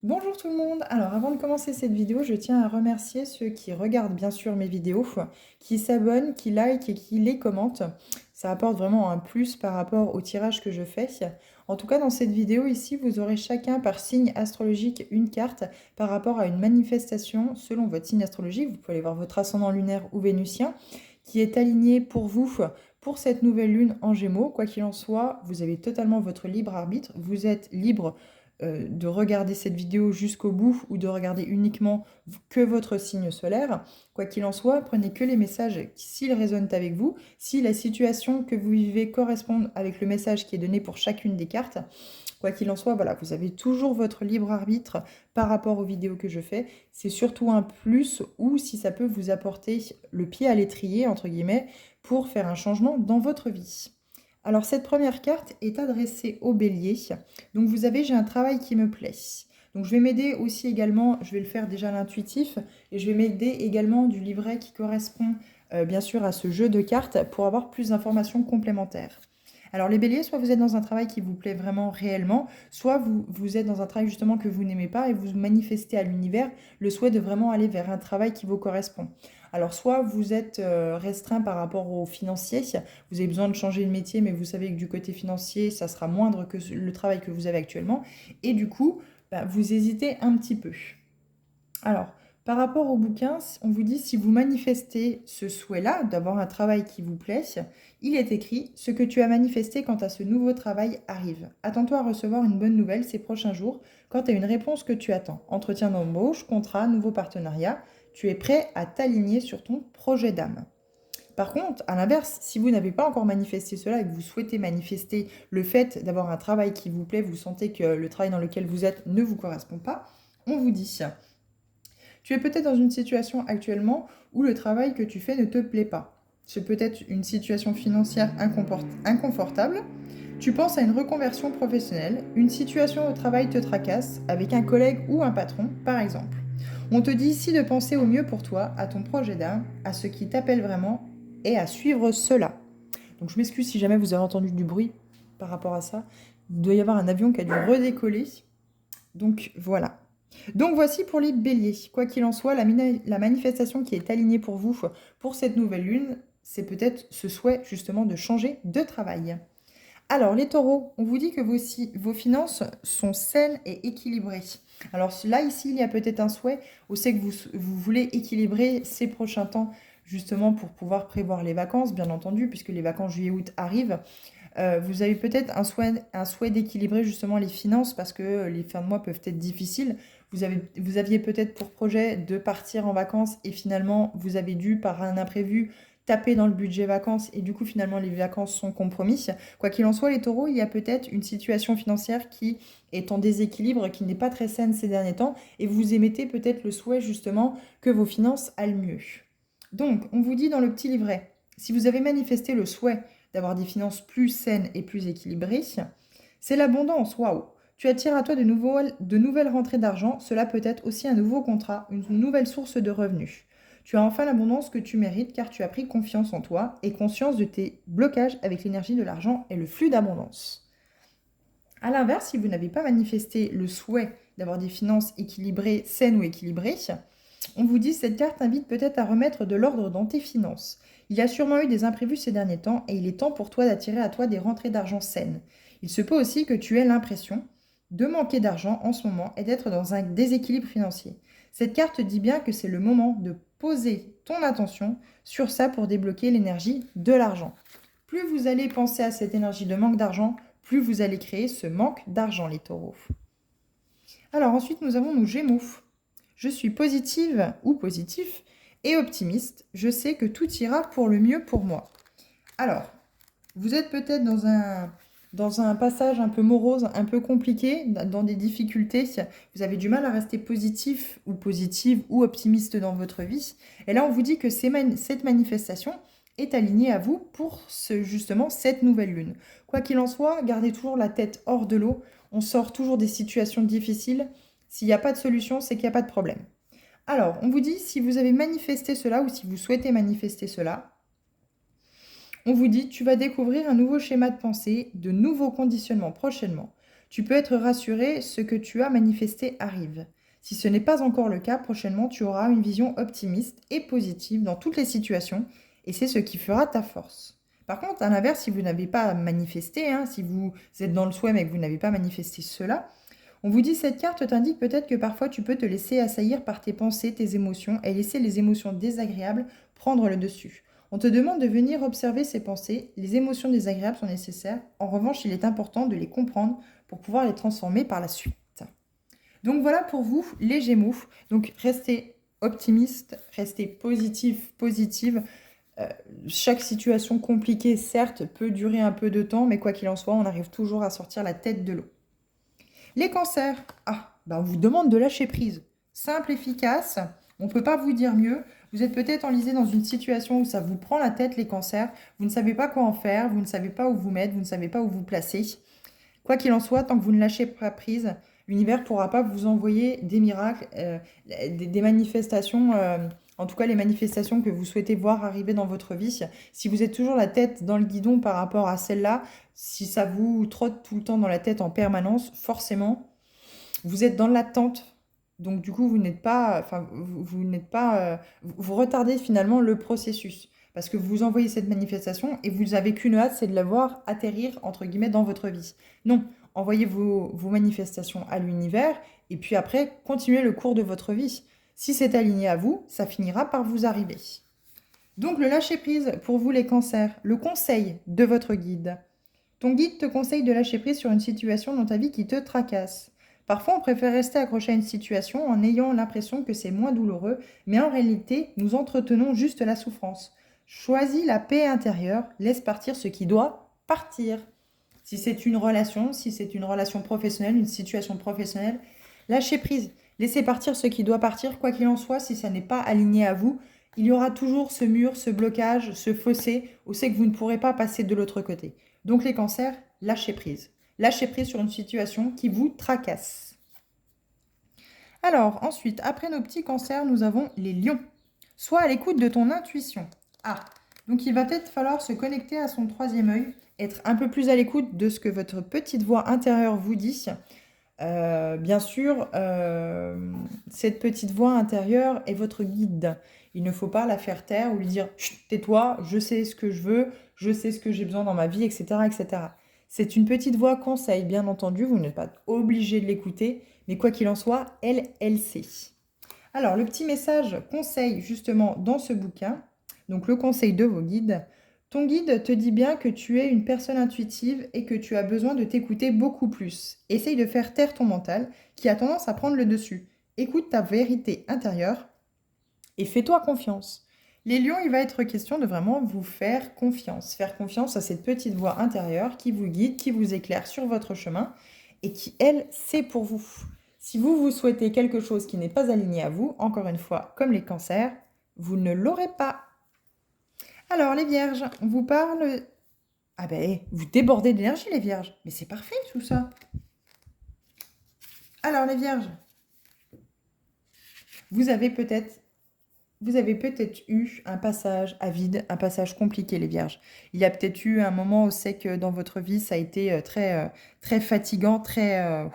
Bonjour tout le monde! Alors avant de commencer cette vidéo, je tiens à remercier ceux qui regardent bien sûr mes vidéos, qui s'abonnent, qui likent et qui les commentent. Ça apporte vraiment un plus par rapport au tirage que je fais. En tout cas, dans cette vidéo ici, vous aurez chacun par signe astrologique une carte par rapport à une manifestation selon votre signe astrologique. Vous pouvez aller voir votre ascendant lunaire ou vénusien qui est aligné pour vous pour cette nouvelle lune en Gémeaux. Quoi qu'il en soit, vous avez totalement votre libre arbitre. Vous êtes libre de regarder cette vidéo jusqu'au bout ou de regarder uniquement que votre signe solaire. Quoi qu'il en soit, prenez que les messages s'ils résonnent avec vous, si la situation que vous vivez correspond avec le message qui est donné pour chacune des cartes. Quoi qu'il en soit, voilà, vous avez toujours votre libre arbitre par rapport aux vidéos que je fais. C'est surtout un plus ou si ça peut vous apporter le pied à l'étrier, entre guillemets, pour faire un changement dans votre vie. Alors cette première carte est adressée au bélier. Donc vous avez, j'ai un travail qui me plaît. Donc je vais m'aider aussi également, je vais le faire déjà à l'intuitif, et je vais m'aider également du livret qui correspond bien sûr à ce jeu de cartes pour avoir plus d'informations complémentaires. Alors les béliers, soit vous êtes dans un travail qui vous plaît vraiment réellement, soit vous êtes dans un travail justement que vous n'aimez pas et vous manifestez à l'univers le souhait de vraiment aller vers un travail qui vous correspond. Alors soit vous êtes restreint par rapport au financier, vous avez besoin de changer de métier, mais vous savez que du côté financier, ça sera moindre que le travail que vous avez actuellement, et du coup, vous hésitez un petit peu. Alors, par rapport au bouquin, on vous dit si vous manifestez ce souhait-là d'avoir un travail qui vous plaît, il est écrit ce que tu as manifesté quant à ce nouveau travail arrive. Attends-toi à recevoir une bonne nouvelle ces prochains jours quant à une réponse que tu attends. Entretien d'embauche, contrat, nouveau partenariat, tu es prêt à t'aligner sur ton projet d'âme. Par contre, à l'inverse, si vous n'avez pas encore manifesté cela et que vous souhaitez manifester le fait d'avoir un travail qui vous plaît, vous sentez que le travail dans lequel vous êtes ne vous correspond pas, on vous dit tu es peut-être dans une situation actuellement où le travail que tu fais ne te plaît pas. C'est peut-être une situation financière inconfortable. Tu penses à une reconversion professionnelle, une situation au travail te tracasse avec un collègue ou un patron, par exemple. On te dit ici de penser au mieux pour toi, à ton projet d'âme, à ce qui t'appelle vraiment et à suivre cela. Donc je m'excuse si jamais vous avez entendu du bruit par rapport à ça. Il doit y avoir un avion qui a dû redécoller. Donc voilà. Donc voici pour les béliers. Quoi qu'il en soit, la manifestation qui est alignée pour vous pour cette nouvelle lune, c'est peut-être ce souhait justement de changer de travail. Alors les taureaux, on vous dit que vos finances sont saines et équilibrées. Alors là, ici, il y a peut-être un souhait. On sait que vous voulez équilibrer ces prochains temps justement pour pouvoir prévoir les vacances, bien entendu, puisque les vacances juillet-août arrivent. Vous avez peut-être un souhait d'équilibrer justement les finances parce que les fins de mois peuvent être difficiles. Vous aviez peut-être pour projet de partir en vacances et finalement vous avez dû, par un imprévu, taper dans le budget vacances et du coup finalement les vacances sont compromises. Quoi qu'il en soit, les taureaux, il y a peut-être une situation financière qui est en déséquilibre, qui n'est pas très saine ces derniers temps et vous émettez peut-être le souhait justement que vos finances aillent mieux. Donc, on vous dit dans le petit livret, si vous avez manifesté le souhait d'avoir des finances plus saines et plus équilibrées, c'est l'abondance, waouh! Tu attires à toi de nouvelles rentrées d'argent, cela peut être aussi un nouveau contrat, une nouvelle source de revenus. Tu as enfin l'abondance que tu mérites car tu as pris confiance en toi et conscience de tes blocages avec l'énergie de l'argent et le flux d'abondance. A l'inverse, si vous n'avez pas manifesté le souhait d'avoir des finances équilibrées, saines ou équilibrées, on vous dit cette carte invite peut-être à remettre de l'ordre dans tes finances. Il y a sûrement eu des imprévus ces derniers temps et il est temps pour toi d'attirer à toi des rentrées d'argent saines. Il se peut aussi que tu aies l'impression de manquer d'argent en ce moment et d'être dans un déséquilibre financier. Cette carte dit bien que c'est le moment de poser ton attention sur ça pour débloquer l'énergie de l'argent. Plus vous allez penser à cette énergie de manque d'argent, plus vous allez créer ce manque d'argent, les taureaux. Alors ensuite, nous avons nos gémeaux. Je suis positive ou positif et optimiste. Je sais que tout ira pour le mieux pour moi. Alors, vous êtes peut-être dans un passage un peu morose, un peu compliqué, dans des difficultés. Vous avez du mal à rester positif ou positive ou optimiste dans votre vie. Et là, on vous dit que cette manifestation est alignée à vous pour justement cette nouvelle lune. Quoi qu'il en soit, gardez toujours la tête hors de l'eau. On sort toujours des situations difficiles. S'il n'y a pas de solution, c'est qu'il n'y a pas de problème. Alors, on vous dit, si vous avez manifesté cela ou si vous souhaitez manifester cela, on vous dit, tu vas découvrir un nouveau schéma de pensée, de nouveaux conditionnements prochainement. Tu peux être rassuré, ce que tu as manifesté arrive. Si ce n'est pas encore le cas, prochainement, tu auras une vision optimiste et positive dans toutes les situations, et c'est ce qui fera ta force. Par contre, à l'inverse, si vous n'avez pas manifesté, hein, si vous êtes dans le souhait mais que vous n'avez pas manifesté cela, on vous dit cette carte t'indique peut-être que parfois tu peux te laisser assaillir par tes pensées, tes émotions et laisser les émotions désagréables prendre le dessus. On te demande de venir observer ces pensées. Les émotions désagréables sont nécessaires. En revanche, il est important de les comprendre pour pouvoir les transformer par la suite. Donc voilà pour vous, les Gémeaux. Donc restez optimiste, restez positif, positive. Chaque situation compliquée, certes, peut durer un peu de temps, mais quoi qu'il en soit, on arrive toujours à sortir la tête de l'eau. Les cancers, on vous demande de lâcher prise. Simple, efficace, on ne peut pas vous dire mieux. Vous êtes peut-être enlisé dans une situation où ça vous prend la tête, les cancers. Vous ne savez pas quoi en faire, vous ne savez pas où vous mettre, vous ne savez pas où vous placer. Quoi qu'il en soit, tant que vous ne lâchez pas prise, l'univers ne pourra pas vous envoyer des miracles, des manifestations, en tout cas les manifestations que vous souhaitez voir arriver dans votre vie. Si vous êtes toujours la tête dans le guidon par rapport à celle-là, si ça vous trotte tout le temps dans la tête en permanence, forcément, vous êtes dans l'attente. Donc du coup, vous n'êtes pas, vous retardez finalement le processus. Parce que vous envoyez cette manifestation et vous n'avez qu'une hâte, c'est de la voir atterrir, entre guillemets, dans votre vie. Non, envoyez vos manifestations à l'univers et puis après, continuez le cours de votre vie. Si c'est aligné à vous, ça finira par vous arriver. Donc le lâcher-prise pour vous les cancers, le conseil de votre guide. Ton guide te conseille de lâcher prise sur une situation dans ta vie qui te tracasse. Parfois, on préfère rester accroché à une situation en ayant l'impression que c'est moins douloureux, mais en réalité, nous entretenons juste la souffrance. Choisis la paix intérieure, laisse partir ce qui doit partir. Si c'est une relation professionnelle, une situation professionnelle, lâchez prise. Laissez partir ce qui doit partir, quoi qu'il en soit, si ça n'est pas aligné à vous. Il y aura toujours ce mur, ce blocage, ce fossé, où c'est que vous ne pourrez pas passer de l'autre côté. Donc les cancers, lâchez prise. Lâchez prise sur une situation qui vous tracasse. Alors, ensuite, après nos petits cancers, nous avons les lions. Sois à l'écoute de ton intuition. Donc il va peut-être falloir se connecter à son troisième œil, être un peu plus à l'écoute de ce que votre petite voix intérieure vous dit. Bien sûr, cette petite voix intérieure est votre guide. Il ne faut pas la faire taire ou lui dire « tais-toi, je sais ce que je veux, je sais ce que j'ai besoin dans ma vie, etc. etc. » C'est une petite voix conseil, bien entendu, vous n'êtes pas obligé de l'écouter, mais quoi qu'il en soit, elle sait. Alors, le petit message conseil, justement, dans ce bouquin, donc le conseil de vos guides, ton guide te dit bien que tu es une personne intuitive et que tu as besoin de t'écouter beaucoup plus. Essaye de faire taire ton mental qui a tendance à prendre le dessus. Écoute ta vérité intérieure et fais-toi confiance. Les lions, il va être question de vraiment vous faire confiance à cette petite voix intérieure qui vous guide, qui vous éclaire sur votre chemin et qui, elle, c'est pour vous. Si vous souhaitez quelque chose qui n'est pas aligné à vous, encore une fois, comme les cancers, vous ne l'aurez pas. Alors, les vierges, on vous parle... vous débordez d'énergie, les vierges. Mais c'est parfait, tout ça. Alors, les vierges, vous avez peut-être eu un passage à vide, un passage compliqué, les vierges. Il y a peut-être eu un moment où c'est que dans votre vie, ça a été très fatigant, très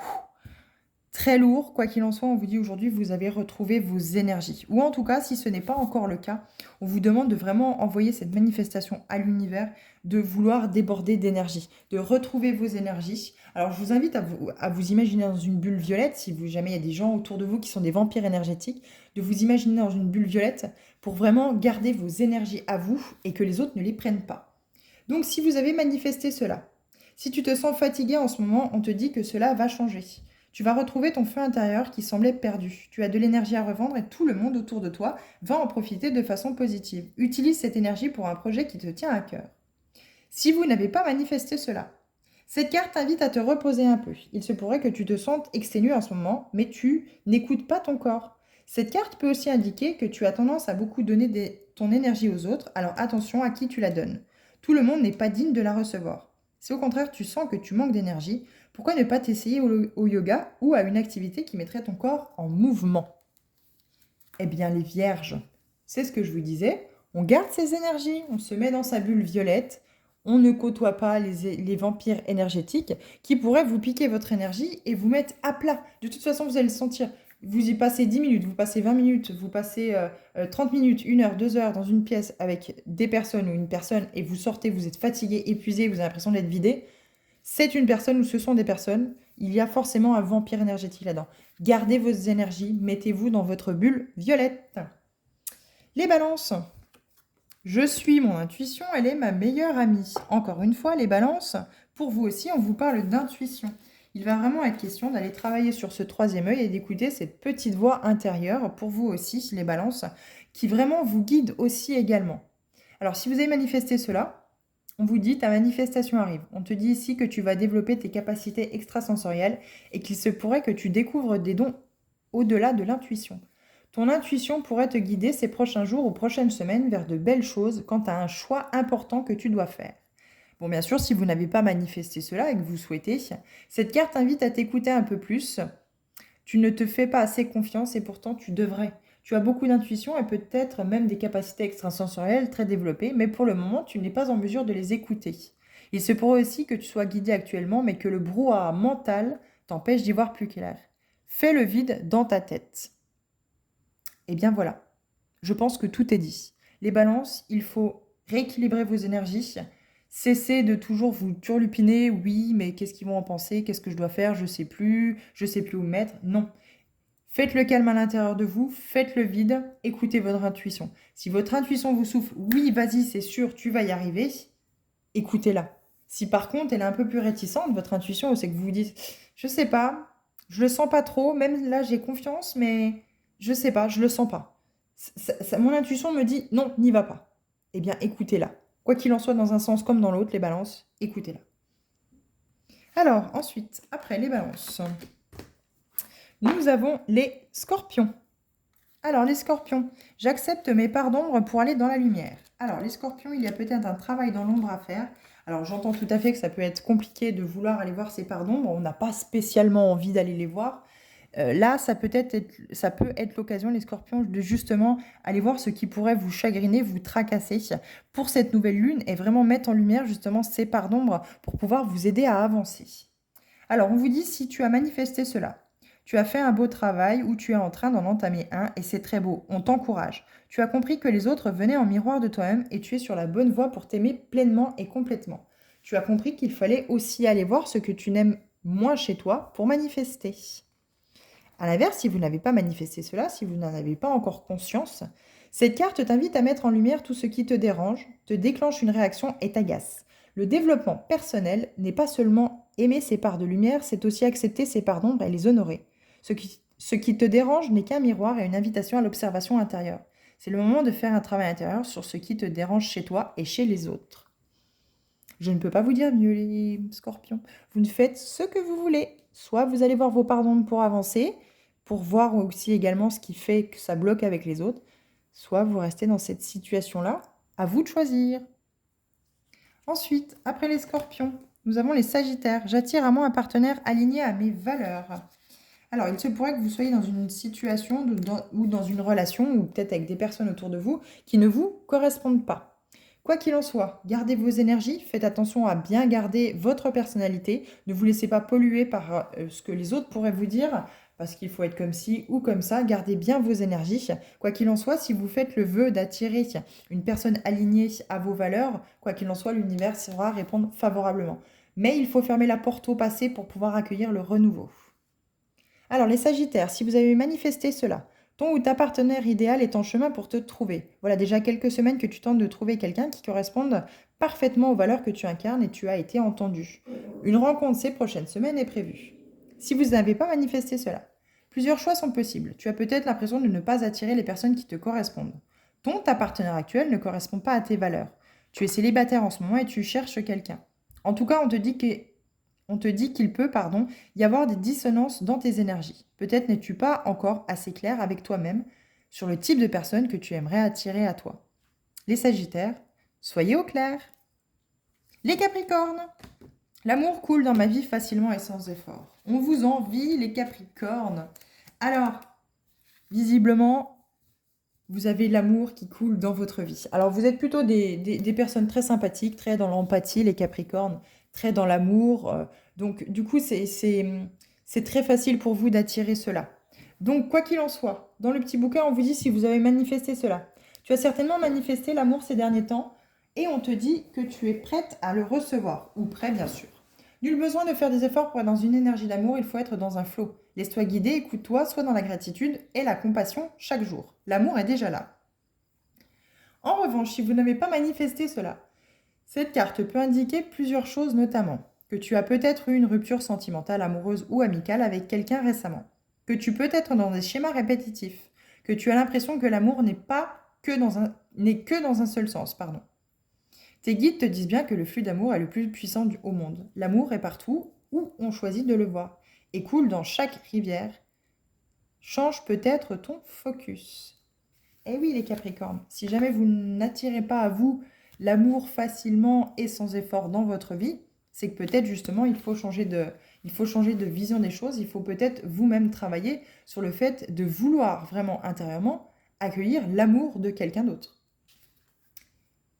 lourd. Quoi qu'il en soit, on vous dit aujourd'hui, vous avez retrouvé vos énergies. Ou en tout cas, si ce n'est pas encore le cas, on vous demande de vraiment envoyer cette manifestation à l'univers, de vouloir déborder d'énergie, de retrouver vos énergies. Alors, je vous invite à vous imaginer dans une bulle violette, si jamais il y a des gens autour de vous qui sont des vampires énergétiques, de vous imaginer dans une bulle violette pour vraiment garder vos énergies à vous et que les autres ne les prennent pas. Donc, si vous avez manifesté cela, si tu te sens fatigué en ce moment, on te dit que cela va changer. Tu vas retrouver ton feu intérieur qui semblait perdu. Tu as de l'énergie à revendre et tout le monde autour de toi va en profiter de façon positive. Utilise cette énergie pour un projet qui te tient à cœur. Si vous n'avez pas manifesté cela, cette carte t'invite à te reposer un peu. Il se pourrait que tu te sentes exténué en ce moment, mais tu n'écoutes pas ton corps. Cette carte peut aussi indiquer que tu as tendance à beaucoup donner ton énergie aux autres, alors attention à qui tu la donnes. Tout le monde n'est pas digne de la recevoir. Si au contraire tu sens que tu manques d'énergie, pourquoi ne pas t'essayer au yoga ou à une activité qui mettrait ton corps en mouvement? Eh bien les vierges, c'est ce que je vous disais, on garde ses énergies, on se met dans sa bulle violette, on ne côtoie pas les vampires énergétiques qui pourraient vous piquer votre énergie et vous mettre à plat. De toute façon, vous allez le sentir. Vous y passez 10 minutes, vous passez 20 minutes, vous passez 30 minutes, 1 heure, 2 heures dans une pièce avec des personnes ou une personne et vous sortez, vous êtes fatigué, épuisé, vous avez l'impression d'être vidé. C'est une personne ou ce sont des personnes. Il y a forcément un vampire énergétique là-dedans. Gardez vos énergies, mettez-vous dans votre bulle violette. Les balances. Je suis mon intuition, elle est ma meilleure amie. Encore une fois, les balances, pour vous aussi, on vous parle d'intuition. Il va vraiment être question d'aller travailler sur ce troisième œil et d'écouter cette petite voix intérieure, pour vous aussi, les balances, qui vraiment vous guide aussi également. Alors, si vous avez manifesté cela, on vous dit ta manifestation arrive. On te dit ici que tu vas développer tes capacités extrasensorielles et qu'il se pourrait que tu découvres des dons au-delà de l'intuition. Ton intuition pourrait te guider ces prochains jours ou prochaines semaines vers de belles choses quant à un choix important que tu dois faire. Bon, bien sûr, si vous n'avez pas manifesté cela et que vous souhaitez, cette carte invite à t'écouter un peu plus. Tu ne te fais pas assez confiance et pourtant tu devrais. Tu as beaucoup d'intuition et peut-être même des capacités extrasensorielles très développées, mais pour le moment, tu n'es pas en mesure de les écouter. Il se pourrait aussi que tu sois guidé actuellement, mais que le brouhaha mental t'empêche d'y voir plus clair. Fais le vide dans ta tête. Eh bien voilà, je pense que tout est dit. Les balances, il faut rééquilibrer vos énergies. Cessez de toujours vous turlupiner. Oui, mais qu'est-ce qu'ils vont en penser? Qu'est-ce que je dois faire? Je sais plus où me mettre. Non. Faites le calme à l'intérieur de vous, faites le vide, écoutez votre intuition. Si votre intuition vous souffle, oui, vas-y, c'est sûr, tu vas y arriver, écoutez-la. Si par contre, elle est un peu plus réticente, votre intuition, c'est que vous vous dites, je sais pas, je le sens pas trop, même là, j'ai confiance, mais je sais pas, je le sens pas. Mon intuition me dit, non, n'y va pas. Eh bien, écoutez-la. Quoi qu'il en soit, dans un sens comme dans l'autre, les balances, écoutez-la. Alors, ensuite, après les balances, nous avons les scorpions. Alors, les scorpions, j'accepte mes parts d'ombre pour aller dans la lumière. Alors, les scorpions, il y a peut-être un travail dans l'ombre à faire. Alors, j'entends tout à fait que ça peut être compliqué de vouloir aller voir ces parts d'ombre. On n'a pas spécialement envie d'aller les voir. Là, ça peut être l'occasion, les scorpions, de justement aller voir ce qui pourrait vous chagriner, vous tracasser pour cette nouvelle lune et vraiment mettre en lumière justement ces parts d'ombre pour pouvoir vous aider à avancer. Alors, on vous dit, si tu as manifesté cela, tu as fait un beau travail ou tu es en train d'en entamer un et c'est très beau, on t'encourage. Tu as compris que les autres venaient en miroir de toi-même et tu es sur la bonne voie pour t'aimer pleinement et complètement. Tu as compris qu'il fallait aussi aller voir ce que tu n'aimes moins chez toi pour manifester. A l'inverse, si vous n'avez pas manifesté cela, si vous n'en avez pas encore conscience, cette carte t'invite à mettre en lumière tout ce qui te dérange, te déclenche une réaction et t'agace. Le développement personnel n'est pas seulement aimer ses parts de lumière, c'est aussi accepter ses parts d'ombre et les honorer. Ce qui te dérange n'est qu'un miroir et une invitation à l'observation intérieure. C'est le moment de faire un travail intérieur sur ce qui te dérange chez toi et chez les autres. Je ne peux pas vous dire mieux, les scorpions. Vous ne faites ce que vous voulez. Soit vous allez voir vos parts d'ombre pour avancer, pour voir aussi également ce qui fait que ça bloque avec les autres, soit vous restez dans cette situation-là. À vous de choisir. Ensuite, après les scorpions, nous avons les sagittaires. J'attire à moi un partenaire aligné à mes valeurs. Alors, il se pourrait que vous soyez dans une situation ou dans une relation, ou peut-être avec des personnes autour de vous, qui ne vous correspondent pas. Quoi qu'il en soit, gardez vos énergies, faites attention à bien garder votre personnalité, ne vous laissez pas polluer par ce que les autres pourraient vous dire, parce qu'il faut être comme ci ou comme ça, gardez bien vos énergies. Quoi qu'il en soit, si vous faites le vœu d'attirer une personne alignée à vos valeurs, quoi qu'il en soit, l'univers saura répondre favorablement. Mais il faut fermer la porte au passé pour pouvoir accueillir le renouveau. Alors les sagittaires, si vous avez manifesté cela, ton ou ta partenaire idéal est en chemin pour te trouver. Voilà déjà quelques semaines que tu tentes de trouver quelqu'un qui corresponde parfaitement aux valeurs que tu incarnes et tu as été entendu. Une rencontre ces prochaines semaines est prévue. Si vous n'avez pas manifesté cela, plusieurs choix sont possibles. Tu as peut-être l'impression de ne pas attirer les personnes qui te correspondent. Ton ou ta partenaire actuel ne correspond pas à tes valeurs. Tu es célibataire en ce moment et tu cherches quelqu'un. En tout cas, on te dit qu'il peut, y avoir des dissonances dans tes énergies. Peut-être n'es-tu pas encore assez clair avec toi-même sur le type de personne que tu aimerais attirer à toi. Les Sagittaires, soyez au clair. Les Capricornes, l'amour coule dans ma vie facilement et sans effort. On vous envie, les Capricornes. Alors, visiblement, Vous avez l'amour qui coule dans votre vie. Alors, vous êtes plutôt des personnes très sympathiques, très dans l'empathie, les Capricornes, très dans l'amour. Donc, du coup, c'est très facile pour vous d'attirer cela. Donc, quoi qu'il en soit, dans le petit bouquin, on vous dit si vous avez manifesté cela. Tu as certainement manifesté l'amour ces derniers temps et on te dit que tu es prête à le recevoir, ou prêt, bien sûr. Nul besoin de faire des efforts pour être dans une énergie d'amour, il faut être dans un flot. Laisse-toi guider, écoute-toi, sois dans la gratitude et la compassion chaque jour. L'amour est déjà là. En revanche, si vous n'avez pas manifesté cela, cette carte peut indiquer plusieurs choses, notamment que tu as peut-être eu une rupture sentimentale, amoureuse ou amicale avec quelqu'un récemment, que tu peux être dans des schémas répétitifs, que tu as l'impression que l'amour n'est que dans un seul sens, pardon. Tes guides te disent bien que le flux d'amour est le plus puissant au monde. L'amour est partout où on choisit de le voir et coule dans chaque rivière. Change peut-être ton focus. Eh oui, les Capricornes, si jamais vous n'attirez pas à vous l'amour facilement et sans effort dans votre vie, c'est que peut-être justement il faut changer de vision des choses, il faut peut-être vous-même travailler sur le fait de vouloir vraiment intérieurement accueillir l'amour de quelqu'un d'autre.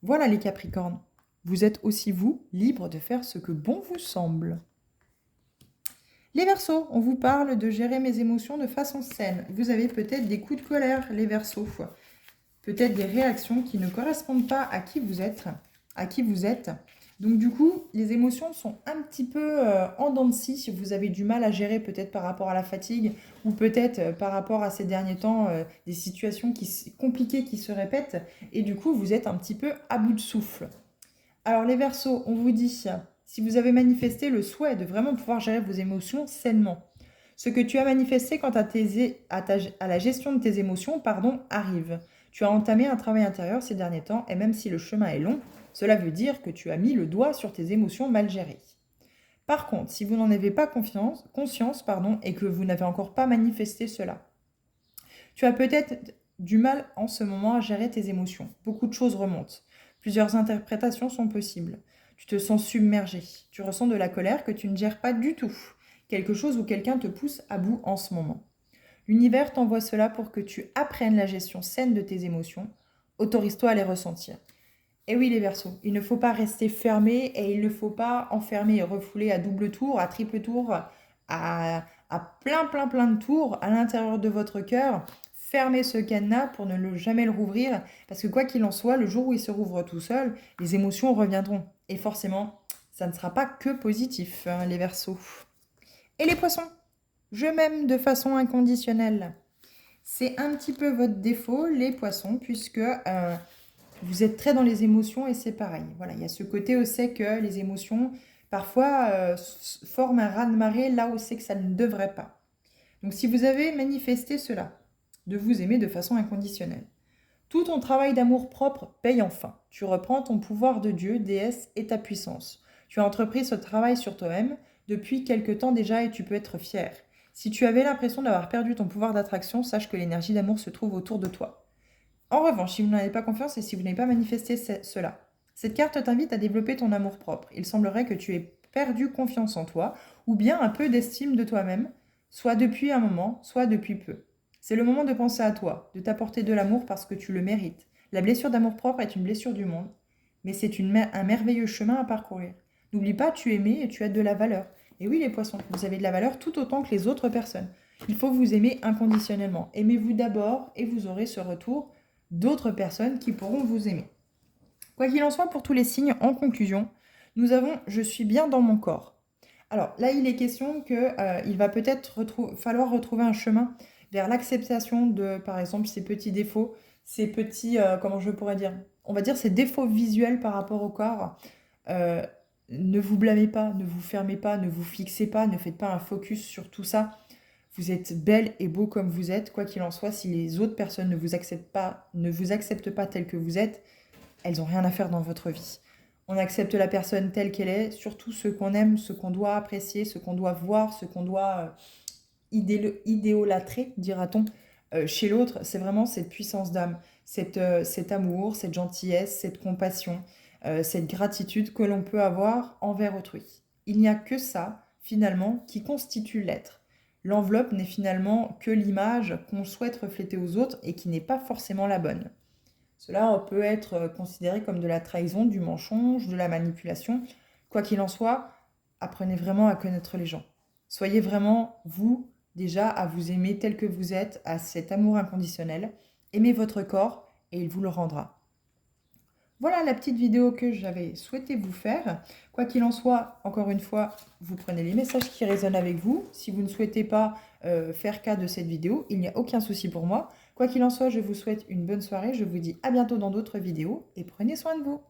Voilà les Capricornes, vous êtes aussi vous libre de faire ce que bon vous semble. Les Verseaux, on vous parle de gérer mes émotions de façon saine. Vous avez peut-être des coups de colère, les Verseaux. Peut-être des réactions qui ne correspondent pas à qui vous êtes. Donc du coup, les émotions sont un petit peu en dents de scie si vous avez du mal à gérer peut-être par rapport à la fatigue ou peut-être par rapport à ces derniers temps des situations compliquées qui se répètent et du coup vous êtes un petit peu à bout de souffle. Alors les Verseaux, on vous dit, si vous avez manifesté le souhait de vraiment pouvoir gérer vos émotions sainement, ce que tu as manifesté quant à la gestion de tes émotions, arrive. Tu as entamé un travail intérieur ces derniers temps et même si le chemin est long, cela veut dire que tu as mis le doigt sur tes émotions mal gérées. Par contre, si vous n'en avez pas conscience et que vous n'avez encore pas manifesté cela, tu as peut-être du mal en ce moment à gérer tes émotions. Beaucoup de choses remontent. Plusieurs interprétations sont possibles. Tu te sens submergé. Tu ressens de la colère que tu ne gères pas du tout. Quelque chose ou quelqu'un te pousse à bout en ce moment. L'univers t'envoie cela pour que tu apprennes la gestion saine de tes émotions. Autorise-toi à les ressentir. Et oui les Verseaux, il ne faut pas rester fermé et il ne faut pas enfermer et refouler à double tour, à triple tour, à plein de tours à l'intérieur de votre cœur. Fermez ce cadenas pour jamais le rouvrir parce que quoi qu'il en soit, le jour où il se rouvre tout seul, les émotions reviendront. Et forcément, ça ne sera pas que positif, hein, les Verseaux. Et les Poissons, je m'aime de façon inconditionnelle. C'est un petit peu votre défaut, les Poissons, puisque vous êtes très dans les émotions et c'est pareil. Voilà, il y a ce côté où c'est que les émotions, parfois, forment un raz-de-marée là où c'est que ça ne devrait pas. Donc si vous avez manifesté cela, de vous aimer de façon inconditionnelle, tout ton travail d'amour-propre paye enfin. Tu reprends ton pouvoir de Dieu, déesse et ta puissance. Tu as entrepris ce travail sur toi-même depuis quelque temps déjà et tu peux être fier. Si tu avais l'impression d'avoir perdu ton pouvoir d'attraction, sache que l'énergie d'amour se trouve autour de toi. En revanche, si vous n'en avez pas confiance et si vous n'avez pas manifesté cela, cette carte t'invite à développer ton amour-propre. Il semblerait que tu aies perdu confiance en toi ou bien un peu d'estime de toi-même, soit depuis un moment, soit depuis peu. C'est le moment de penser à toi, de t'apporter de l'amour parce que tu le mérites. La blessure d'amour-propre est une blessure du monde, mais c'est un merveilleux chemin à parcourir. N'oublie pas, tu es aimé et tu as de la valeur. Et oui, les poissons, vous avez de la valeur tout autant que les autres personnes. Il faut vous aimer inconditionnellement. Aimez-vous d'abord et vous aurez ce retour d'autres personnes qui pourront vous aimer. Quoi qu'il en soit, pour tous les signes, en conclusion, nous avons « Je suis bien dans mon corps ». Alors là, il est question qu'il va peut-être falloir retrouver un chemin vers l'acceptation de, par exemple, ces petits défauts, ces petits, comment je pourrais dire, on va dire ces défauts visuels par rapport au corps. Euh, ne vous blâmez pas, ne vous fermez pas, ne vous fixez pas, ne faites pas un focus sur tout ça. Vous êtes belle et beau comme vous êtes, quoi qu'il en soit, si les autres personnes ne vous acceptent pas tel que vous êtes, elles n'ont rien à faire dans votre vie. On accepte la personne telle qu'elle est, surtout ce qu'on aime, ce qu'on doit apprécier, ce qu'on doit voir, ce qu'on doit idéolâtrer, dira-t-on, chez l'autre. C'est vraiment cette puissance d'âme, cet amour, cette gentillesse, cette compassion, cette gratitude que l'on peut avoir envers autrui. Il n'y a que ça, finalement, qui constitue l'être. l'enveloppe n'est finalement que l'image qu'on souhaite refléter aux autres et qui n'est pas forcément la bonne. Cela peut être considéré comme de la trahison, du mensonge, de la manipulation. Quoi qu'il en soit, apprenez vraiment à connaître les gens. Soyez vraiment, vous, déjà, à vous aimer tel que vous êtes, à cet amour inconditionnel. Aimez votre corps et il vous le rendra. Voilà la petite vidéo que j'avais souhaité vous faire. Quoi qu'il en soit, encore une fois, vous prenez les messages qui résonnent avec vous. Si vous ne souhaitez pas faire cas de cette vidéo, il n'y a aucun souci pour moi. Quoi qu'il en soit, je vous souhaite une bonne soirée. Je vous dis à bientôt dans d'autres vidéos et prenez soin de vous.